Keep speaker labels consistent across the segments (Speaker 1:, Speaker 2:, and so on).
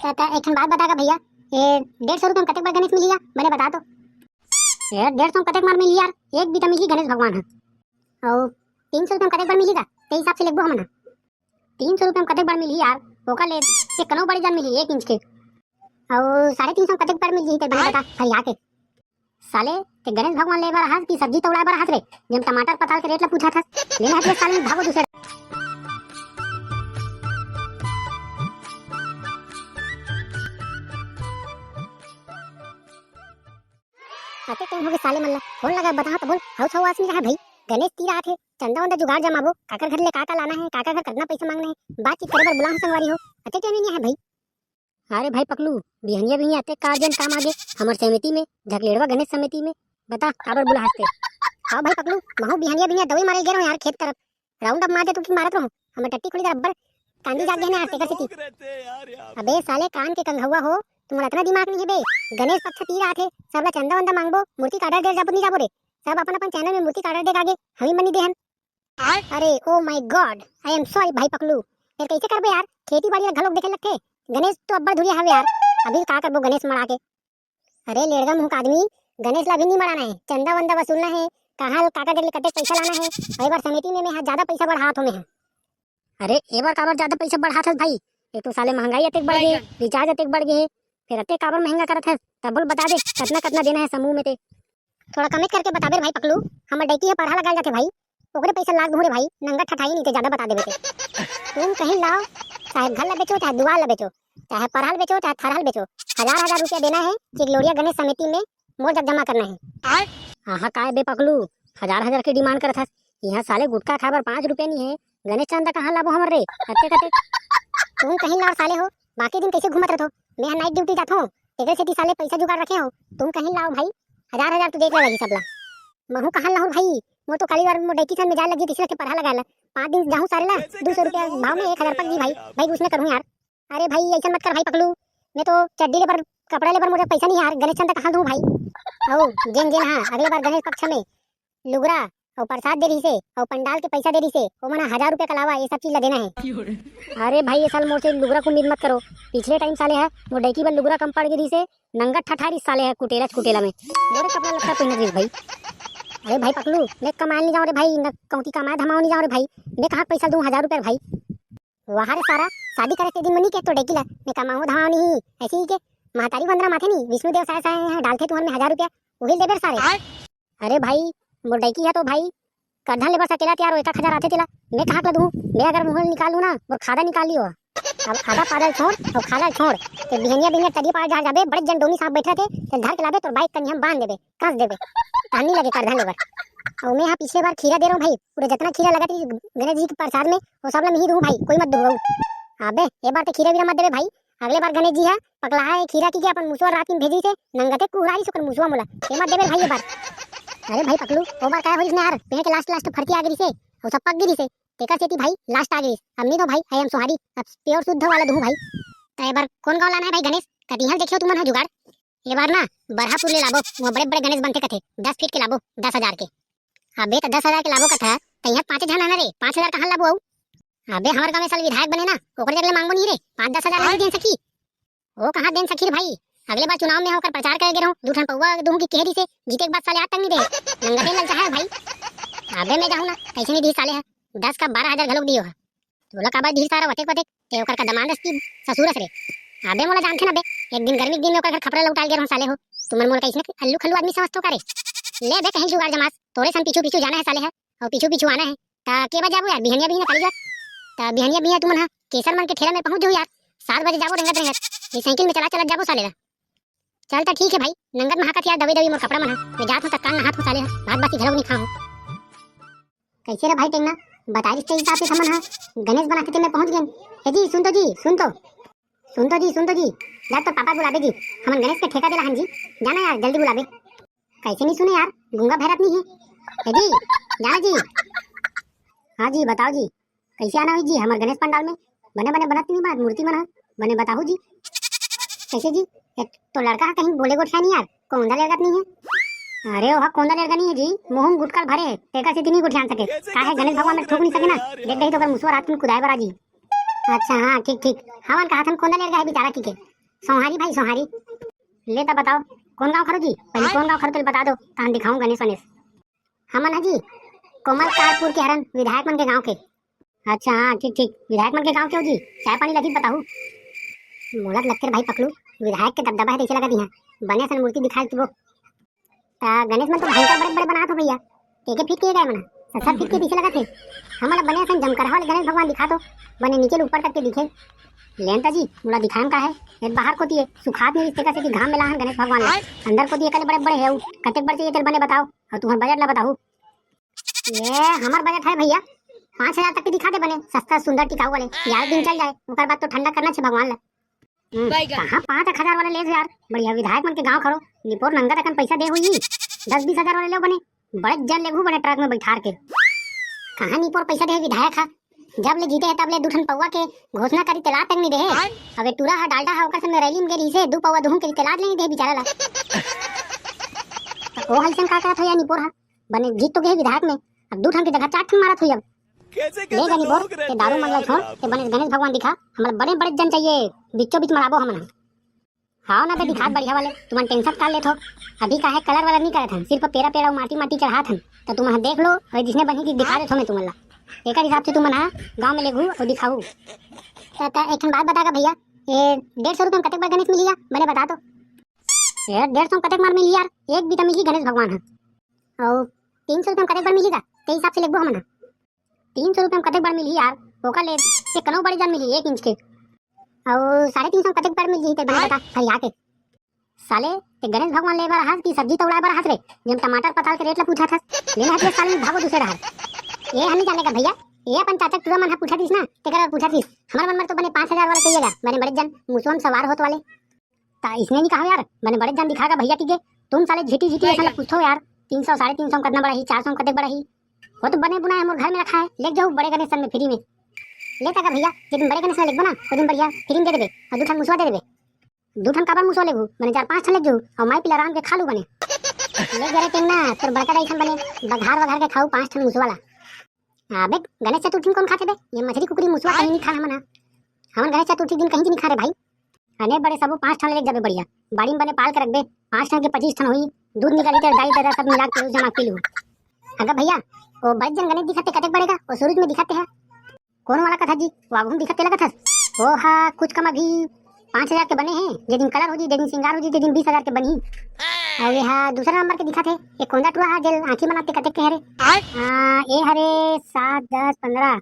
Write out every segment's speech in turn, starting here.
Speaker 1: एक बात बतागा भैया, ये 150 रुपये में कतक बार गणेश मिली यार, मैंने बता तो यार 150 कतक बार मिली यार, एक भी तो मिली गणेश भगवान है। और 300 रुपये में कतक बार मिलीगा ते हिसाब से लिखबो हमन। 300 रुपये में कतक बार मिली यार, ओका ले ते कनो बड़ी जान मिली 1 इंच के। और 350 में कतक बार मिली ते बता हरिया के साले ते गणेश भगवान ले बार हाथ की सब्जी तोड़ा बार हाथ रे, जब टमाटर पताल के रेट ला पूछा था लेने हाथ साल में भागो दूसरे आते टाइम हो गए साले मल्ला फोन लगा बता तो बोल हाउस हाउस नहीं रहा भाई। गणेश तीरा आथे चंदा वंदा जुगाड़ जमाबो, काकर घर ले काका लाना है, काका घर करना पैसा मांगना है, बातचीत करे बर बुला संगवारी हो अते टाइम नहीं है भाई। अरे भाई पकलू बिहनिया भी आते कार्जन काम आगे हमर समिति में झकलेड़वा गणेश समिति में बता काबर बुला हंसते। हां भाई पकलू महू बिहनिया दवाई मारे गे रहो यार खेत तरफ, राउंड अप मारते तो की मारत रहो हमर टट्टी खुली रब्बर कांदी जाग गए ना आते का सिटी। अबे साले कान के कंघवा हो तुम्हारा इतना दिमाग नहीं है बे। गणेश पक्ष तीर आथे सबला चंदा वंदा मांगबो, मूर्ति काटा दे जाबो नहीं जाबो रे, सब अपन अपन चैनल में मूर्ति काटा दे आगे हमी मनी देहन। अरे oh my God I am sorry भाई पकलू, फिर कैसे करबे यार, खेती बाड़ी घलोक देखे लगथे गणेश तो अब्बर धुरिया हवे यार, अभी का करबो गणेश मरा के। अरे लेड़गा मुंह का आदमी गणेश ला भी नहीं मराना है, चंदा वंदा वसूलना है, कहां काका के लिए कटे पैसा लाना है। एक बार समिति में मैं ज्यादा पैसा बढ़ा हाथों में है। अरे एक बार काबर ज्यादा पैसा बढ़ा था भाई, एक तो साले महंगाई अतेक बढ़ गई, रिचार्ज अतेक बढ़ गए, फिर अते काबर महंगा करत है, तब बोल बता दे कितना कितना देना है समूह में ते थोड़ा कम करके बता दे भाई पकलू। हमर डैकी है पढ़ा लगा जाते भाई, ओकरे पैसा लाग दूं रे भाई, नंगा ठठाई नहीं ते ज्यादा बता देबे ते तुम कहीं लाओ, चाहे घर ला बेचो चाहे दुआर ला बेचो, चाहे परहल बेचो चाहे थरहल बेचो, 1000 रुपया देना है चिगलोरिया गणेश समिति में मोर जग जमा करना है। हां काय बे पकलू 1000 की डिमांड करत हस, यहां साले गुटखा खाबर 5 रुपया नहीं है, गणेश चंदा कहां लाबो हमर रे अते कते तुम कहीं लाओ साले हो, बाकी दिन कैसे घूमत रहतो, मैं नाइट ड्यूटी जात हूं तेरे से साले पैसा जुगाड़ रखे हो, तुम कहीं लाओ भाई 1000 तो देख ले लगी सबला। महू कहां लाऊं भाई, वो तो काली बार मोडेकी सन में जा लगी तीसरा के पढ़ा लगाला 5 दिन जाऊं सारे ला 200 रुपया भाव में 1000 पक दी भाई, भाई उसमें करूं यार। अरे भाई ऐसा मत कर भाई पकलू, मैं तो चड्डी ले पर कपड़ा ले पर मुझे पैसा नहीं यार, गणेश चंदा कहां दूं भाई। ओ जेन जेन हां अगले बार गणेश पक्ष में लुगरा और प्रसाद दे रही से और पंडाल के पैसा दे रही से वो मना 1000 रुपया के अलावा ये सब चीज ला देना है। अरे भाई ये साल मोर से लुगरा को उम्मीद मत करो, पिछले टाइम साले है वो डेकी बल लुगरा कम पड़ गई से नंगा ठठारी साले है कुटेला में मोरे कपड़ा लगता पहन दी भाई। अरे भाई पकलू मैं कमाए नहीं जाऊँ रे भाई, न कौती कमाए धमाओ नहीं जाऊँ रे भाई, मैं कहाँ पैसा दूँ 1000 रुपया भाई। वहाँ रे सारा शादी करे के दिन मनी के तो डेकी ला मैं कमाऊँ धमाओ नहीं, ऐसे ही के महतारी वंदना माथे नहीं विष्णु देव साय साय डालते तुम्हारे में 1000 रुपया वही ले बेर सारे। अरे भाई मोर डेकी है तो भाई करधन लेबर सकेला तैयार हो 1000 आते तेला, मैं कहाँ कर दूँ, मैं अगर मुँह निकालूँ ना वो खादा निकाल लियो, अब आधा पादल छोड़ और खादा छोड़ ते बिहनिया तड़ी पार जा जाबे बड़े जन डोमी साहब बैठे थे ते धर के लाबे तो बाइक कन्या बांध देबे कस देबे तानी लगे करधन लेबर। और मैं यहाँ पिछले बार खीरा दे रहा हूँ भाई, पूरे जितना खीरा लगा थी गणेश जी के प्रसाद में वो सब मैं ही दूँ भाई, कोई मत दूँ। अबे ये बार तो खीरा वीरा मत देबे भाई, अगले बार गणेश जी है पकला है खीरा की अपन मुसवा रात में भेजी से नंगते कुहराई सुकर मुसवा मोला ये मत देबे भाई ये बार। अरे भाई पकलू वो बार क्या हो इसने यार पेड़ के लास्ट फरती आ गई से वो सब पक गई से तेकर सेती भाई लास्ट आ गई, अब नहीं तो भाई आई एम सॉरी अब प्योर शुद्ध वाला दूँ भाई। तो ये बार कौन गाँव लाना है भाई गणेश कटिहल देखियो तुमन है जुगाड़, ये बार ना बरहापुर ले लाबो, वो बड़े बड़े गणेश बनते कथे 10 फीट के लाबो 10,000 के। अबे तो 10,000 के लाबो कथा तो यहाँ 5 जन आना रे 5,000 कहाँ लाबो। अबे हमारे गाँव में साल विधायक बने ना ओकरे जगले मांगबो नहीं रे 5-10,000 नहीं दे सकी, वो कहाँ दे सकी रे भाई। अगले बार चुनाव में होकर प्रचार कर रहूं दूठन पौवा दूं की कहरी से जीते के बाद साले आज तक नहीं दे नंगा दे लग है भाई। अबे मैं जाऊं ना कैसे नहीं दी साले है 10 का 12,000 घलोक दियो है बोला का बाद ढीर सारा वटेक ते ओकर का दमान रस्ती ससुरस रे। अबे मोला जानथे ना बे एक दिन गर्मी के दिन में ओकर घर खपरा लौटाल गे रहूं साले हो तुमन मोला कैसे अल्लू खल्लू आदमी समझतो करे ले बे कहीं जुगाड़ जमास तोरे सन पीछू पीछू जाना है साले है और पीछू पीछू आना है ता के बजे जाबो यार बिहनिया भी ना करी जा ता बिहनिया भी तुमन हां केसर मन के ठेला में पहुंच जाओ यार 7 बजे जाबो रंगत ये साइकिल में चला जाबो साले ला। चल तो ठीक है भाई नंगत महाकत यार दवे मोर कपड़ा मन मैं जात हूं तक नहात हूं साले भात बासी घरों नहीं खाऊं। कैसे रे भाई टेंगना बता इस हिसाब से समन हां गणेश बनाते थे मैं पहुंच गए। हे जी सुन तो जी जा तो पापा बुलाबे जी हमन गणेश के ठेका देला हन जी जाना यार जल्दी बुलाबे। कैसे नहीं सुने यार गूंगा भैरत नहीं है। हे जी जाना जी हाँ जी बताओ जी कैसे आना हुई जी हमारे गणेश पंडाल में बने बनत नहीं बात मूर्ति बना बने बताओ जी कैसे जी तो लड़का कहीं बोले गोठा नहीं यार कौंदा लड़का नहीं है। अरे वहाँ कौंदा लड़का नहीं है जी मुंह गुटकर भरे तेका से नहीं गुठियान सके का है गणेश भगवान में ठोक नहीं सके ना देख गई तो अगर मुसवा रात में कुदाए बरा जी। अच्छा हाँ ठीक हमन कहा था कौंदा लड़का है बेचारा की के सोहारी भाई सोहारी। ले तब बताओ कौन गाँव खरो जी, पहले कौन गाँव खरो तो बता दो तान दिखाऊं गणेश वनेश। हमन है जी कोमल कारपुर के हरन विधायक मन के गाँव के। अच्छा हाँ ठीक ठीक, विधायक मन के गाँव के हो जी, चाय पानी लगी बताऊ। मोला लगते भाई पकलू विधायक के दबदबा है कैसे लगा दी है, बने सन मूर्ति दिखाई वो। गणेश मन तो भयंकर बड़े बड़े बनात हो भैया, एक फीट के गए मना 70 फीट के पीछे लगा थे। हमारा बने सन जमकरहा वाले गणेश भगवान दिखा तो बने नीचे ऊपर तक के दिखे। लेंता जी मुला दिखाएं का है, एक बाहर को दिए सुखात नहीं इससे कैसे कि घाम मिला है गणेश भगवान ने, अंदर को दिए कले बड़े बड़े है कतेक बड़े ये तेल बने बताओ, और तुम्हारा बजट ला बताओ। ये हमार बजट है भैया 5000 तक के दिखा दे बने, सस्ता सुंदर टिकाऊ वाले, यार दिन चल जाए उसके बाद तो ठंडा करना चाहिए भगवान ला। कहाँ 5,000 वाले ले यार, बढ़िया विधायक मन के गाँव खड़ो निपोर नंगा तक पैसा दे हुई 10-20 हजार वाले ले बने, बड़े जन ले बने ट्रक में बैठार के। कहाँ निपोर पैसा दे विधायक है, जब ले जीते है तब ले दूठन पौवा के घोषणा करी तला तक नहीं दे, अबे टूरा हा डालडा हा ओकर संग रैली में गेरी से 2 पौवा दूं के तला नहीं दे बेचारा ला। ओ हलसन का करत हो या निपोर हा बने जीत तो गए विधायक में, अब दूठन की जगह 4 ठन मारत हो अब। ले गनी बोर ते दारू मन ला छोड़ ते बने गणेश भगवान दिखा, हमरा बड़े बड़े जन चाहिए बीचों बीच मराबो हमन। हां ना बे दिखात बढ़िया वाले तुमन टेंशन कर लेत हो, अभी काहे कलर वाला नहीं करत हन, सिर्फ पेड़ा पेड़ा माटी माटी चढ़ात हन, तो तुम देख लो और जिसने बनी की दिखा देत हो मैं तुमन ला, एकर हिसाब से तुमन हां गांव में लेगू और दिखाऊ। ता एक बात बतागा भैया, ये 150 रुपए में कतेक बार गणेश मिलिया बने बता तो। ये 150 कतेक बार मिली यार, एक भी तो मिली गणेश भगवान है, और 300 रुपए में कतेक बार मिलेगा ते हिसाब से लेगू हमन। 300 रुपए में कतेक बार मिली यार, ओका ले ये कनो बड़ी जान मिली 1 इंच के, और 350 कतेक बार मिली ते बने बता फरिया के। साले ते गणेश भगवान ले बार हाथ की सब्जी तो उड़ाए बार हाथ रे, जब टमाटर पताल के रेट ला पूछा था लेना हाथ ले साले भागो दूसरे हाथ। ये हम नहीं जाने का भैया, ये अपन चाचा तुरा मन पूछा थीस ना ते कर पूछा थीस, हमार मन में तो बने 5000 वाला चाहिएगा, बने बड़े जन मुसोन सवार होत वाले, ता इसने नहीं कहा यार बने बड़े जन दिखागा भैया की तुम साले झीटी झीटी ऐसा पूछो यार 300 350 कितना बड़ा ही 400 कतेक बड़ा ही, वो तो बने बुनाए हम घर में रखा है, ले जाओ बड़े गणेश में फ्री में लेता का भैया, जिस दिन बड़े गणेश ले बना उस दिन बढ़िया फ्री दे देबे और दूठन मुसवा दे देबे, दूठन काबर मुसवा लेगू बने 4-5 ठन ले जाऊ और माई पिला आराम के खा लू बने ले जरे टेंगना तोर बड़का दाइसन बने बघार वघार के खाऊ 5 ठन मुसवाला। अबे गणेश चतुर्थी कौन खाते बे, ये मछली कुकरी मुसवा कहीं नहीं खा हमन गणेश चतुर्थी दिन कहीं नहीं खा रे भाई, अने बड़े सब 5 ठन ले जाबे बढ़िया, बाड़ी में बने पाल के रखबे 5 ठन के 25 ठन होई, दूध निकाली ते दाई दादा सब मिला के जमा पी लू। अगर भैया वो बड़े जन गणेश दिखते कतेक बड़ेगा, वो सूरज में दिखते है कौन वाला कथा जी, वागुन दिखते लगा था ओ हा कुछ कम अभी 5000 के बने हैं, जे दिन कलर हो जी जे दिन श्रृंगार हो जी जे दिन 20000 के बनी, और ये हा दूसरा नंबर के दिखा थे ये कोंदा टुआ हा जेल आंखी बनाते कतेक के हरे ये हरे 7 10 15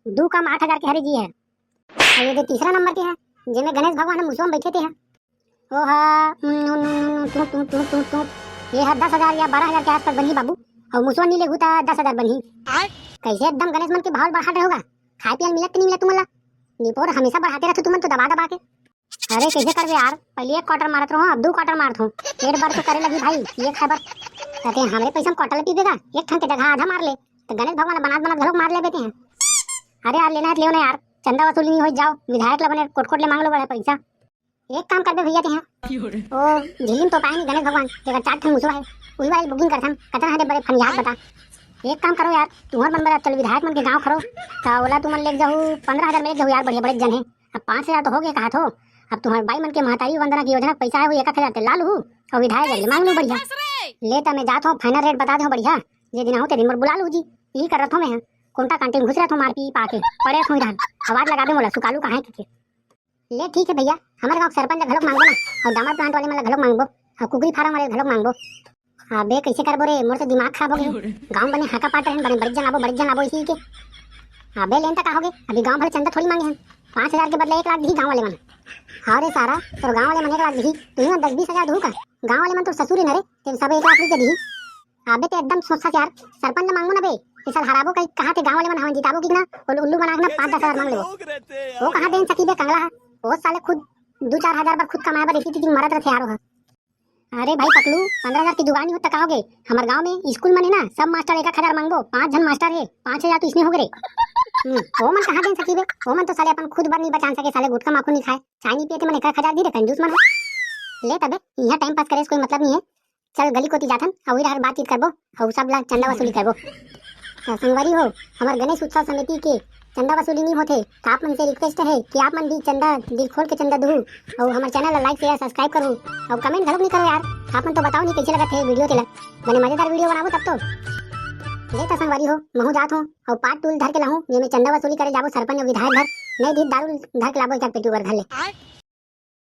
Speaker 1: 2 कम 8000 के हरे जी है, और ये जो तीसरा नंबर के है जिनमें गणेश भगवान मुसोम बैठे थे ओ हा ये है 10,000 या 12,000 के आसपास बनी बाबू, और मुसवा नहीं लेगू ता 10,000 बनी। कैसे एकदम गणेश मन के भाव बढ़ा रहे होगा, खाए पिए मिलत नहीं मिलत तुमला निपोर हमेशा बढ़ाते रहते तुमन तो दबा दबा के। अरे कैसे करबे यार, पहले 1 क्वार्टर मारत रहो अब 2 क्वार्टर मारत हूं, एक बार तो करे लगी भाई ये खबर कहते हैं हमरे पैसा में क्वार्टर पीबेगा, एक ठन के जगह आधा मार ले तो गणेश भगवान बनात बनात घलोक मार ले बेटे हैं। अरे यार लेना है ले ना यार, चंदा वसूली नहीं हो जाओ विधायक ला बने कोट ले मांग लो बड़ा पैसा। एक काम करबे भैया ते हैं ओ झिलिम तो पाए नहीं गणेश भगवान तेरा 4 ठन मुसवा है उही वाली बुकिंग करथन कतना हरे बड़े फनियाद बता। एक काम करो यार तुम्हार मन बड़ा चल विधायक मन के गांव खरो ता ओला तुमन ले जाऊ 15,000 में ले जाऊ यार, बढ़िया बड़े जन है, अब 5,000 तो हो गए कहा थो, अब तुम्हारे बाई मन के महतारी वंदना की योजना पैसा है वो 1,000 ते ला लू और विधायक ले मांग लू बढ़िया लेता मैं जात हूं फाइनल रेट बता दो बढ़िया, जे दिन हो ते दिन मोर बुला लू जी यही कर रहा मैं कोंटा कांटे घुस रहा था मार पी पाके पड़े हुई रहन आवाज लगा दे मोला सुकालू कहां के ले। ठीक है भैया हमारे गांव सरपंच घलोक मांगबो ना, और दामाद प्लांट वाले मन घलोक मांगबो और कुकरी फार्म वाले घलोक मांगबो। अबे कैसे करबो रे, मोर तो दिमाग खराब हो गया, गांव बने हाका पाट रहन बने बड़े जन आबो इसी के। अबे लेन तक का होगे, अभी गांव भले चंदा थोड़ी मांगे हैं, 5,000 के बदले 1 लाख दी गांव वाले मन। हाँ रे सारा तो गांव वाले मन 1 लाख दी तू 10-20 हजार दूं का, गांव वाले मन तो ससुर न रे ते सब 1 लाख रुपए दी। अबे ते एकदम सोचा यार सरपंच मांगो ना बे, इस साल हराबो कहीं कहां ते गांव वाले मन हवन जिताबो कितना उल्लू बना के ना 5-10 हजार मांग लेबो, वो कहां देन सकी बे कंगला वो साले खुद 2-4 हजार बार खुद कमाए बर इसी मरद रहे यारो। अरे भाई पकलू 15,000 की दुकान होता कहोगे, हमारे गांव में स्कूल में ना सब मास्टर 1,000 मांगो, 5 जन मास्टर है 5,000 तो इसमें हो गए। वो मन कहां दे सकी बे, वो मन तो साले अपन खुद बार नहीं बचा सके, साले गुटका माखू नहीं खाए चाय नहीं पिए मन 1,000 दी रे कंजूस मन ले तबे यहां टाइम पास करे कोई मतलब नहीं है, चल गली कोती जाथन और वही बातचीत करबो और सब ला चंदा वसूली करबो। संगवारी हो हमार गणेश उत्सव समिति के चंदा वसूली नहीं होते तो आप मन से रिक्वेस्ट है कि आप मन भी चंदा दिल खोल के चंदा दू और हमारे चैनल ला लाइक शेयर सब्सक्राइब करो और कमेंट घलो नहीं करो यार। आप मन तो बताओ नहीं कैसे लगा थे वीडियो तेला मैंने मजेदार वीडियो बनाबो तब तो ले तो संगवारी हो महू जात हो और पाट टूल धर के लाहूं ये मैं चंदा वसूली करे जाबो सरपंच और विधायक घर नहीं दी दारू धर के लाबो एक पेटी ऊपर घर ले।